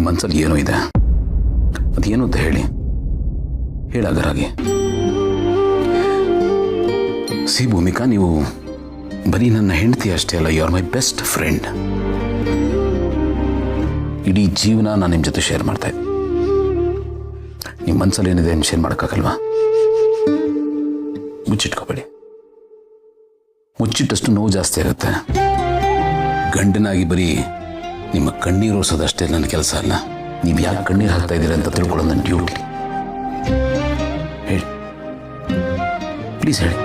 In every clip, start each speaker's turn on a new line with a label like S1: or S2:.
S1: ನಿಮ್ಮ ಮನಸ್ಸಲ್ಲಿ ಏನೋ ಇದೆ, ಅದೇನು ಅಂತ ಹೇಳಾಗರಾಗಿ. ಸಿ ಭೂಮಿಕಾ, ನೀವು ಬರೀ ನನ್ನ ಹೆಂಡತಿ ಅಷ್ಟೇ ಅಲ್ಲ, you are my best friend. ಇಡೀ ಜೀವನ ನಾನು ನಿಮ್ಮ ಜೊತೆ ಶೇರ್ ಮಾಡ್ತಾ ಇದ್ದೆ. ನಿಮ್ಮ ಮನಸ್ಸಲ್ಲಿ ಏನಿದೆ ಶೇರ್ ಮಾಡೋಕ್ಕಾಗಲ್ವಾ? ಮುಚ್ಚಿಟ್ಕೋಬೇಡಿ. ಮುಚ್ಚಿಟ್ಟಷ್ಟು ನೋವು ಜಾಸ್ತಿ ಆಗುತ್ತೆ. ಗಂಡನಾಗಿ ಬರೀ ನಿಮ್ಮ ಕಣ್ಣೀರು ಒರೆಸೋದಷ್ಟೇ ನನ್ನ ಕೆಲಸ ಅಲ್ಲ. ನೀವು ಯಾಕೆ ಕಣ್ಣೀರು ಹಾಕ್ತಾ ಇದ್ದೀರಾ ಅಂತ ತಿಳ್ಕೊಳ್ಳೋದು ನನ್ನ ಡ್ಯೂಟಿ. ಹೇಳಿ, ಪ್ಲೀಸ್ ಹೇಳಿ.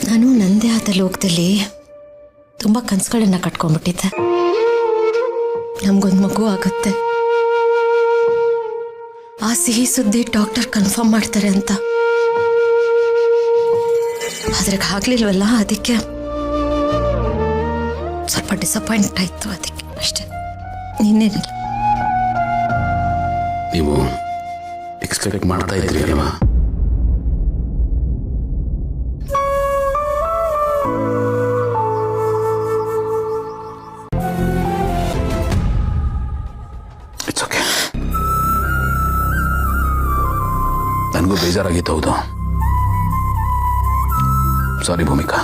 S2: ನಾನು ನಂದೇ ಆದ ಲೋಕದಲ್ಲಿ ತುಂಬ ಕನಸುಗಳನ್ನ ಕಟ್ಕೊಂಡ್ಬಿಟ್ಟಿದ್ದೆ. ನಮಗೊಂದು ಮಗು ಆಗುತ್ತೆ, ಆ ಸಿಹಿ ಸುದ್ದಿ ಡಾಕ್ಟರ್ ಕನ್ಫರ್ಮ್ ಮಾಡ್ತಾರೆ ಅಂತ. ಆದ್ರೆ ಆಗ್ಲಿಲ್ವಲ್ಲ, ಅದಕ್ಕೆ ಸ್ವಲ್ಪ ಡಿಸಪಾಯಿಂಟ್ ಆಯ್ತು. ಅದಕ್ಕೆ ಅಷ್ಟೇ, ನಿನ್ನೇನಿಲ್ಲ.
S1: ನೀವು ಎಕ್ಸ್ಪೆಕ್ಟ್ ಮಾಡ್ತಾ ಇದ್ರಿ ಅಲ್ವಾ? It's okay. ನನಗೂ ಬೇಜಾರಾಗಿತ್ತು, ಹೌದು. ಸಾರಿ ಭೂಮಿಕಾ,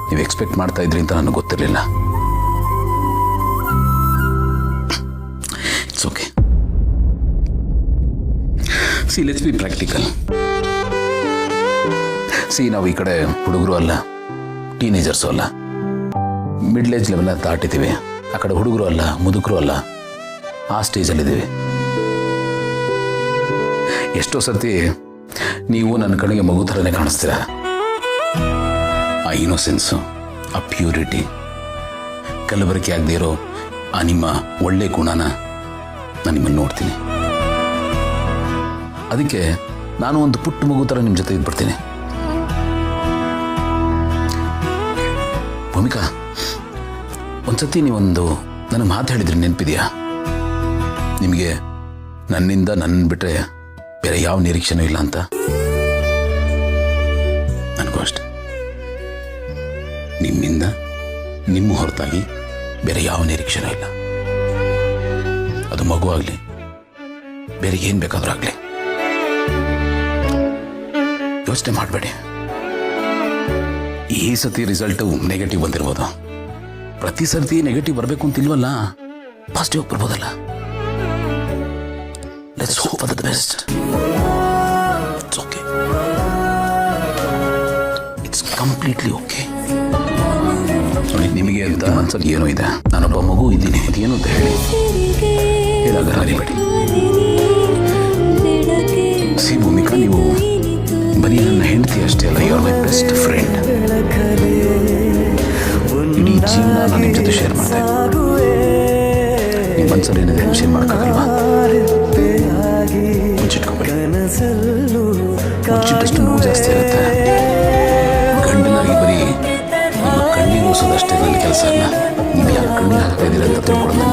S1: ನೀವು ಎಕ್ಸ್ಪೆಕ್ಟ್ ಮಾಡ್ತಾ ಇದ್ರಿ ಅಂತ ನನಗೆ ಗೊತ್ತಿರಲಿಲ್ಲ. It's okay. C, let's be practical. C, ನಾವು ಈ ಕಡೆ ಹುಡುಗರು ಅಲ್ಲ, ಟೀನೇಜರ್ಸು ಅಲ್ಲ, ಮಿಡ್ಲ್ ಏಜ್ ಲೆವೆಲ್ ದಾಟಿದ್ದೀವಿ. ಆ ಕಡೆ ಹುಡುಗರು ಅಲ್ಲ, ಮುದುಕರು ಅಲ್ಲ, ಆ ಸ್ಟೇಜಲ್ಲಿದ್ದೀವಿ. ಎಷ್ಟೋ ಸರ್ತಿ ನೀವು ನನ್ನ ಕಡೆಗೆ ಮಗು ಥರನೇ ಕಾಣಿಸ್ತೀರ. ಆ ಇನ್ನೋಸೆನ್ಸು, ಆ ಪ್ಯೂರಿಟಿ, ಕಲಬೆರಕೆ ಆಗದೆ ಇರೋ ಆ ನಿಮ್ಮ ಒಳ್ಳೆ ಗುಣನ ನಾನು ನಿಮ್ಮನ್ನು ನೋಡ್ತೀನಿ. ಅದಕ್ಕೆ ನಾನು ಒಂದು ಪುಟ್ಟ ಮಗು ಥರ ನಿಮ್ಮ ಜೊತೆ ಇದ್ಬಿಡ್ತೀನಿ. ಭೂಮಿಕಾ, ಒಂದ್ಸತಿ ನೀವೊಂದು ನನಗೆ ಮಾತಾಡಿದ್ರಿ, ನೆನಪಿದೆಯಾ? ನಿಮಗೆ ನನ್ನಿಂದ ನನ್ನ ಬಿಟ್ಟರೆ ಬೇರೆ ಯಾವ ನಿರೀಕ್ಷೆನೂ ಇಲ್ಲ ಅಂತ. ನನಗೂ ಅಷ್ಟೆ. ನಿಮ್ಮಿಂದ, ನಿಮ್ಮ ಹೊರತಾಗಿ ಬೇರೆ ಯಾವ ನಿರೀಕ್ಷೆನೂ ಇಲ್ಲ. ಅದು ಮಗು ಆಗಲಿ, ಬೇರೆ ಏನು ಬೇಕಾದ್ರೂ ಆಗಲಿ. ಯೋಚನೆ ಮಾಡಬೇಡಿ. ಈ ಸತಿ ರಿಸಲ್ಟು ನೆಗೆಟಿವ್ ಬಂದಿರ್ಬೋದು. ಪ್ರತಿ ಸರ್ತಿ ನೆಗೆಟಿವ್ ಬರಬೇಕು ಅಂತಿಲ್ವಲ್ಲ, ಪಾಸಿಟಿವ್ ಬರ್ಬೋದಲ್ಲ. Let's hope for the best. It's okay. It's completely okay. ನೋಡಿ, ನಿಮಗೆ ಅಂತ ಮನಸ್ಸಲ್ಲಿ ಏನೋ ಇದೆ, ನಾನೊಬ್ಬ ಮಗು ಇದ್ದೀನಿ, ಅದೇನು ಅಂತ ಹೇಳಾಗ ಹರಿಬೇಡಿ. ಸಿ ಭೂಮಿಕಾ, ನೀವು ಬರೀ ನನ್ನ ಹೆಂಡತಿ ಅಷ್ಟೇ ಅಲ್ಲ, you are my best friend. ಇಡೀ ಜೀವನ ನಾನು ನಿಮ್ಮ ಜೊತೆ ಶೇರ್ ಮಾಡ್ತಾ ಇದ್ದೆ. ನಿಮ್ಮ ಮನಸ್ಸಲ್ಲಿ ಏನಿದೆ ಶೇರ್ ಮಾಡೋಕ್ಕಾಗಲ್ವಾ? ಮುಚ್ಚಿಟ್ಕೋಬೇಡಿ. ಮುಚ್ಚಿಟ್ಟಷ್ಟು ನೋವು ಜಾಸ್ತಿ ಆಗುತ್ತೆ. ಗಂಡನಾಗಿ ಬರೀ ನಿಮ್ಮ ಕಣ್ಣೀರು ಒರೆಸೋದಷ್ಟೇ ನನ್ನ ಕೆಲಸ ಅಲ್ಲ. ನೀವು ಯಾಕೆ ಕಣ್ಣೀರು ಹಾಕ್ತಾ ಇದ್ದೀರಾ ಅಂತ ತಿಳ್ಕೊಳ್ಳೋದು